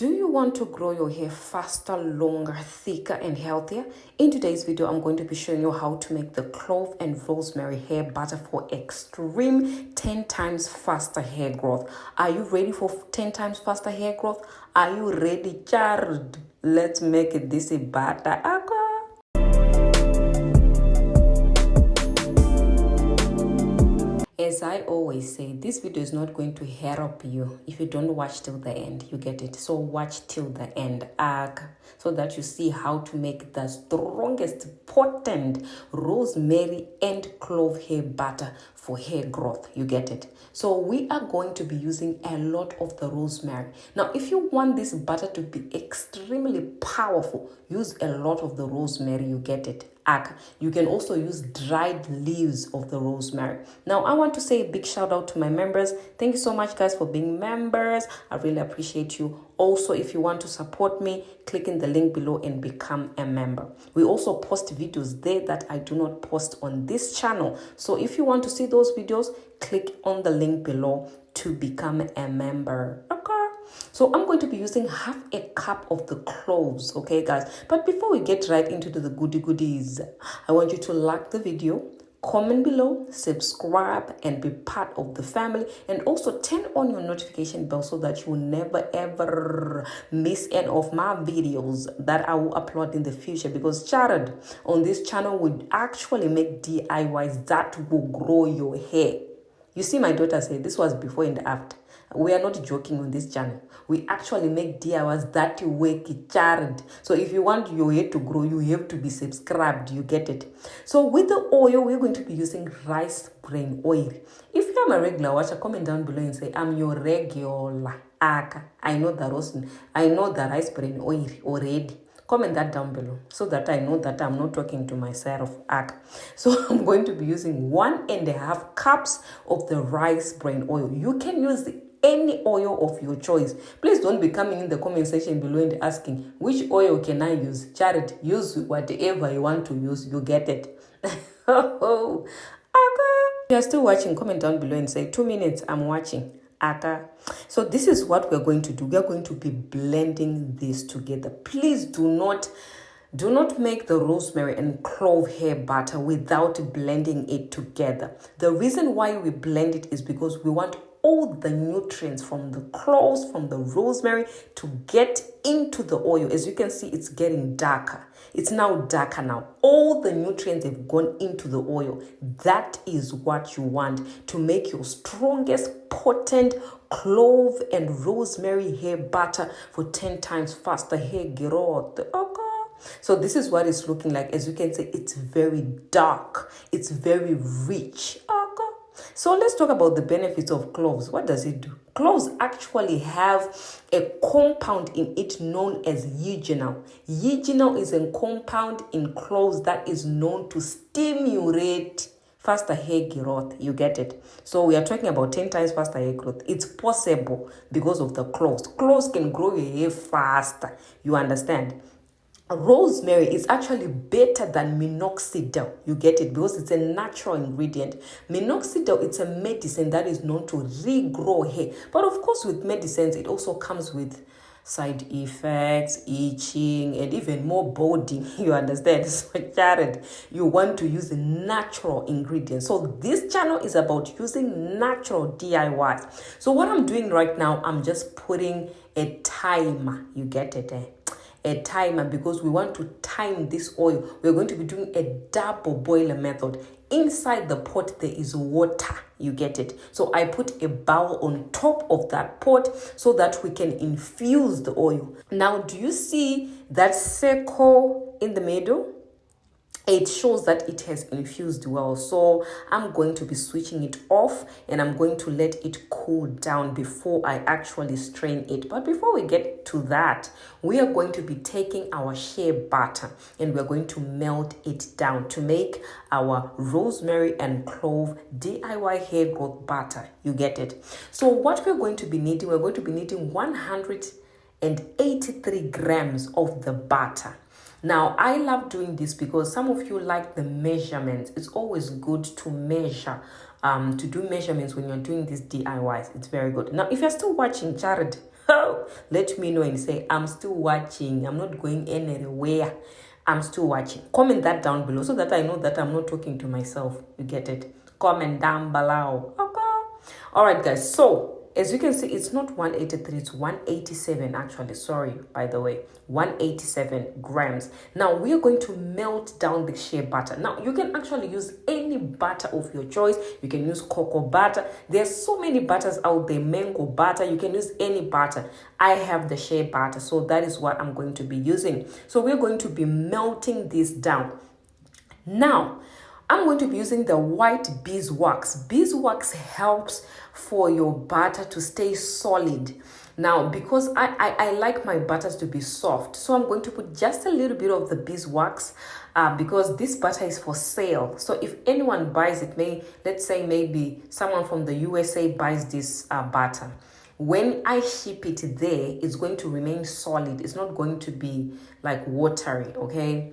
Do you want to grow your hair faster, longer, thicker, and healthier? In today's video, I'm going to be showing you how to make the clove and rosemary hair butter for extreme 10 times faster hair growth. Are you ready for 10 times faster hair growth? Are you ready, child? Let's make this a butter. As I always say, this video is not going to help you if you don't watch till the end. You get it? So watch till the end, so that you see how to make the strongest, potent rosemary and clove hair butter for hair growth. You get it? So we are going to be using a lot of the rosemary. Now, if you want this butter to be extremely powerful, use a lot of the rosemary. You get it? You can also use dried leaves of the rosemary. Now, I want to say a big shout out to my members. Thank you so much, guys, for being members. I really appreciate you. Also, if you want to support me, click in the link below and become a member. We also post videos there that I do not post on this channel. So if you want to see those videos, click on the link below to become a member. Okay. So I'm going to be using half a cup of the cloves, okay, guys? But before we get right into the goodies, I want you to like the video, comment below, subscribe, and be part of the family. And also turn on your notification bell so that you will never ever miss any of my videos that I will upload in the future. Because Jared, on this channel, we actually make DIYs that will grow your hair. You see my daughter say this was before and after. We are not joking on this channel. We actually make DIYs that work, child. So if you want your hair to grow, you have to be subscribed. You get it? So with the oil, we're going to be using rice bran oil. If you're a regular watcher, comment down below and say, I'm your regular. I know the rice bran oil already. Comment that down below so that I know that I'm not talking to myself. So I'm going to be using 1.5 cups of the rice bran oil. You can use any oil of your choice. Please don't be coming in the comment section below and asking, which oil can I use? Jared, use whatever you want to use. You get it? If you're still watching, comment down below and say, 2 minutes, I'm watching. So this is what we're going to do. We're going to be blending this together. Please do not make the rosemary and clove hair butter without blending it together. The reason why we blend it is because we want all the nutrients from the cloves, from the rosemary to get into the oil. As you can see, it's getting darker. It's now darker now. All the nutrients have gone into the oil. That is what you want to make your strongest, potent clove and rosemary hair butter for 10 times faster hair growth. Okay. So this is what it's looking like. As you can see, it's very dark. It's very rich. Okay. So let's talk about the benefits of cloves. What does it do? Cloves actually have a compound in it known as eugenol. Eugenol is a compound in cloves that is known to stimulate faster hair growth. You get it? So we are talking about 10 times faster hair growth. It's possible because of the cloves. Cloves can grow your hair faster. You understand? Rosemary is actually better than minoxidil. You get it? Because it's a natural ingredient. Minoxidil, it's a medicine that is known to regrow hair. But of course, with medicines, it also comes with side effects, itching, and even more balding. You understand? So Jared, you want to use natural ingredients. So this channel is about using natural DIYs. So what I'm doing right now, I'm just putting a timer. You get it? A timer, because we want to time this oil. We're going to be doing a double boiler method. Inside the pot there is water. You get it? So I put a bowl on top of that pot so that we can infuse the oil. Now, do you see that circle in the middle? It shows that it has infused well. So I'm going to be switching it off and I'm going to let it cool down before I actually strain it. But before we get to that, we are going to be taking our shea butter and we're going to melt it down to make our rosemary and clove DIY hair growth butter. You get it? So what we're going to be needing, we're going to be needing 183 grams of the butter. Now, I love doing this because some of you like the measurements. It's always good to measure, to do measurements when you're doing these DIYs. It's very good. Now, if you're still watching, Jared, let me know and say, I'm still watching. I'm not going anywhere. I'm still watching. Comment that down below so that I know that I'm not talking to myself. You get it? Comment down below. Okay. All right, guys. So as you can see, it's not 183, it's 187 actually. Sorry, by the way, 187 grams. Now we are going to melt down the shea butter. Now you can actually use any butter of your choice. You can use cocoa butter. There's so many butters out there. Mango butter. You can use any butter. I have the shea butter, so that is what I'm going to be using. So we're going to be melting this down. Now I'm going to be using the white beeswax. Beeswax helps for your butter to stay solid. Now, because I like my butters to be soft, so I'm going to put just a little bit of the beeswax because this butter is for sale. So if anyone buys it, let's say maybe someone from the USA buys this butter. When I ship it there, it's going to remain solid. It's not going to be like watery, okay?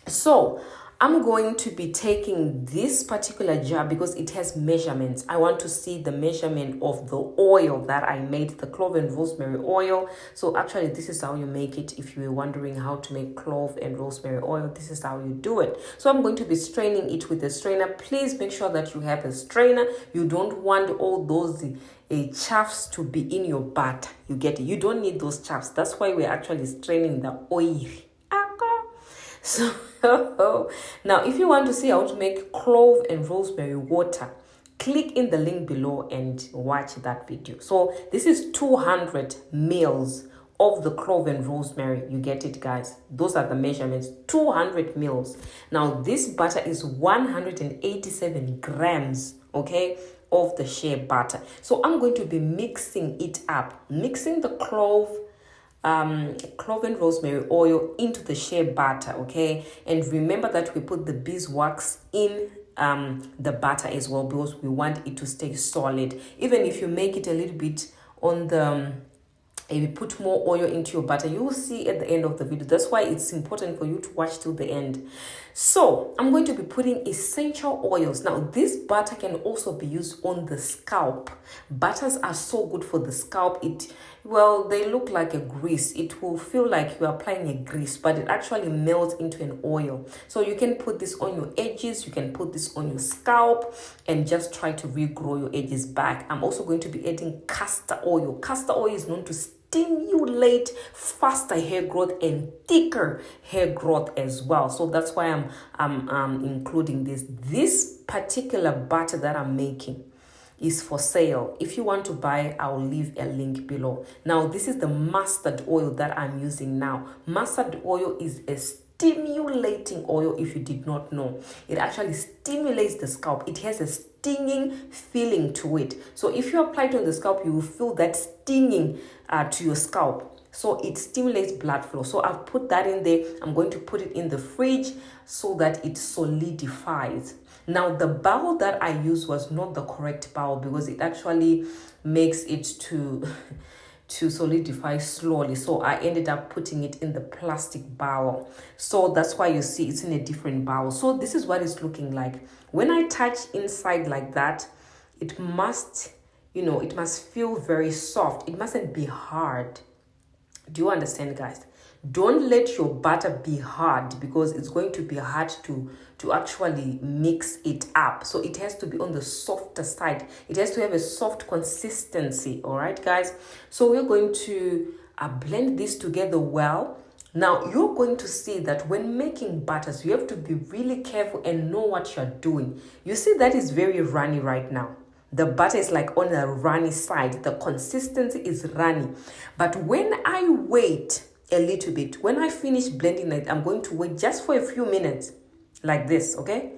So I'm going to be taking this particular jar because it has measurements. I want to see the measurement of the oil that I made, the clove and rosemary oil. So actually, this is how you make it. If you were wondering how to make clove and rosemary oil, this is how you do it. So I'm going to be straining it with a strainer. Please make sure that you have a strainer. You don't want all those chaffs to be in your butter. You get it? You don't need those chaffs. That's why we're actually straining the oil. So now if you want to see how to make clove and rosemary water, click in the link below and watch that video. So this is 200 mils of the clove and rosemary. You get it, guys? Those are the measurements. 200 mils. Now this butter is 187 grams, okay, of the shea butter. So I'm going to be mixing it up, mixing the clove and rosemary oil into the shea butter, okay? And remember that we put the beeswax in the butter as well because we want it to stay solid. Even if you make it a little bit on the if you put more oil into your butter, you will see at the end of the video. That's why it's important for you to watch till the end. So I'm going to be putting essential oils. Now this butter can also be used on the scalp. Butters are so good for the scalp. They look like a grease. It will feel like you're applying a grease, but it actually melts into an oil. So you can put this on your edges, you can put this on your scalp and just try to regrow your edges back. I'm also going to be adding castor oil. Castor oil is known to stimulate faster hair growth and thicker hair growth as well. So that's why I'm including this. This particular butter that I'm making is for sale. If you want to buy, I'll leave a link below. Now this is the mustard oil that I'm using now. Mustard oil is a stimulating oil. If you did not know, it actually stimulates the scalp. It has a stinging feeling to it. So if you apply it on the scalp, you will feel that stinging to your scalp. So it stimulates blood flow. So I've put that in there. I'm going to put it in the fridge so that it solidifies. Now the bowl that I used was not the correct bowl because it actually makes it to solidify slowly. So I ended up putting it in the plastic bowl. So that's why you see it's in a different bowl. So this is what it's looking like. When I touch inside like that, it must feel very soft. It mustn't be hard. Do you understand, guys? Don't let your butter be hard because it's going to be hard to actually mix it up. So it has to be on the softer side. It has to have a soft consistency. All right, guys? So we're going to blend this together well. Now, you're going to see that when making butters, you have to be really careful and know what you're doing. You see that is very runny right now. The butter is like on the runny side. The consistency is runny. But when I wait a little bit, when I finish blending it, I'm going to wait just for a few minutes like this, okay?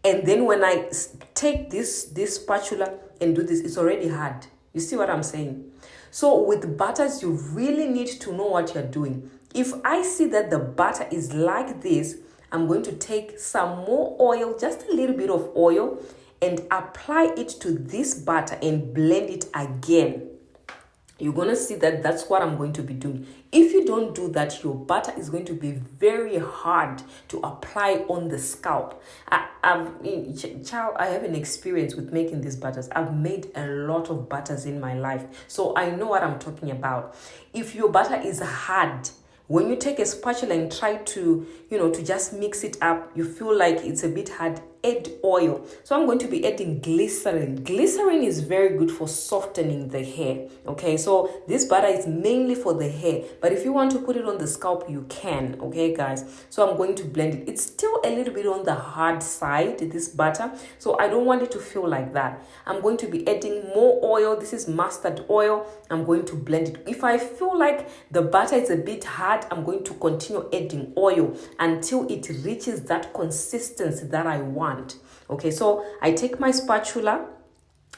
And then when I take this spatula and do this, it's already hard. You see what I'm saying? So with butters, you really need to know what you're doing. If I see that the butter is like this, I'm going to take some more oil, just a little bit of oil, and apply it to this butter and blend it again. You're going to see that that's what I'm going to be doing. If you don't do that, your butter is going to be very hard to apply on the scalp. I have an experience with making these butters. I've made a lot of butters in my life, so I know what I'm talking about. If your butter is hard, when you take a spatula and try to, to just mix it up, you feel like it's a bit hard, add oil. So I'm going to be adding glycerin. Glycerin is very good for softening the hair. Okay, so this butter is mainly for the hair, but if you want to put it on the scalp, you can. Okay, guys. So I'm going to blend it. It's still a little bit on the hard side, this butter. So I don't want it to feel like that. I'm going to be adding more oil. This is mustard oil. I'm going to blend it. If I feel like the butter is a bit hard, I'm going to continue adding oil until it reaches that consistency that I want. Okay, so I take my spatula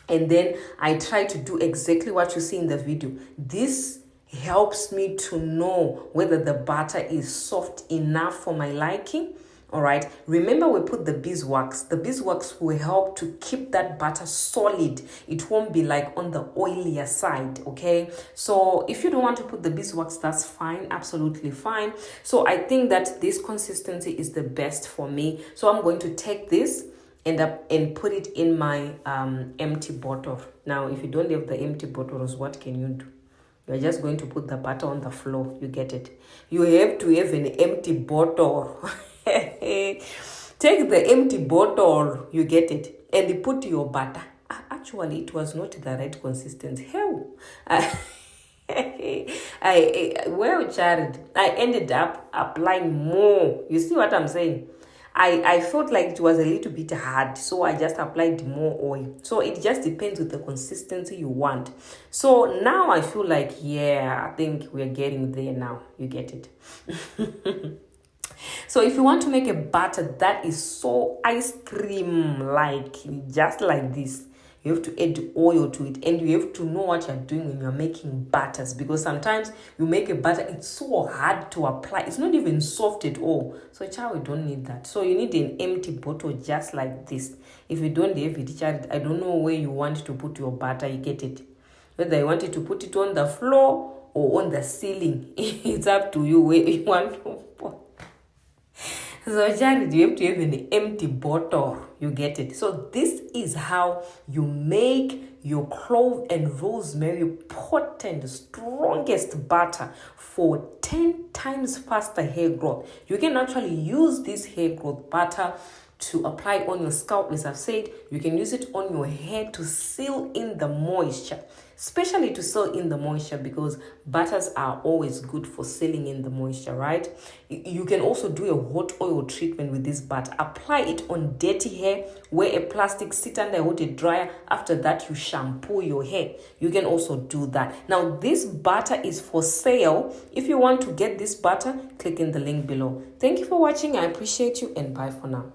and then I try to do exactly what you see in the video. This helps me to know whether the butter is soft enough for my liking. All right, remember we put the beeswax. The beeswax will help to keep that butter solid. It won't be like on the oilier side. Okay, so if you don't want to put the beeswax, that's fine, absolutely fine. So I think that this consistency is the best for me. So I'm going to take this and put it in my empty bottle. Now, if you don't have the empty bottles, what can you do? You're just going to put the butter on the floor. You get it? You have to have an empty bottle. Take the empty bottle, you get it, and put your butter. Actually, it was not the right consistency. Hell, Jared, I ended up applying more. You see what I'm saying? I felt like it was a little bit hard, so I just applied more oil. So it just depends with the consistency you want. So now I feel like, yeah, I think we're getting there now. You get it? So if you want to make a butter that is so ice cream like, just like this, you have to add oil to it, and you have to know what you're doing when you're making butters, because sometimes you make a butter, it's so hard to apply. It's not even soft at all. So child, we don't need that. So you need an empty bottle just like this. If you don't have it, child, I don't know where you want to put your butter. You get it? Whether you want to put it on the floor or on the ceiling, it's up to you where you want to put. So Jared, you have to have an empty bottle. You get it? So this is how you make your clove and rosemary potent, strongest butter for 10 times faster hair growth. You can actually use this hair growth butter to apply on your scalp. As I've said, you can use it on your hair to seal in the moisture, especially to seal in the moisture, because butters are always good for sealing in the moisture, right? You can also do a hot oil treatment with this butter. Apply it on dirty hair, wear a plastic, sit under a hot dryer. After that, you shampoo your hair. You can also do that. Now, this butter is for sale. If you want to get this butter, click in the link below. Thank you for watching. I appreciate you, and bye for now.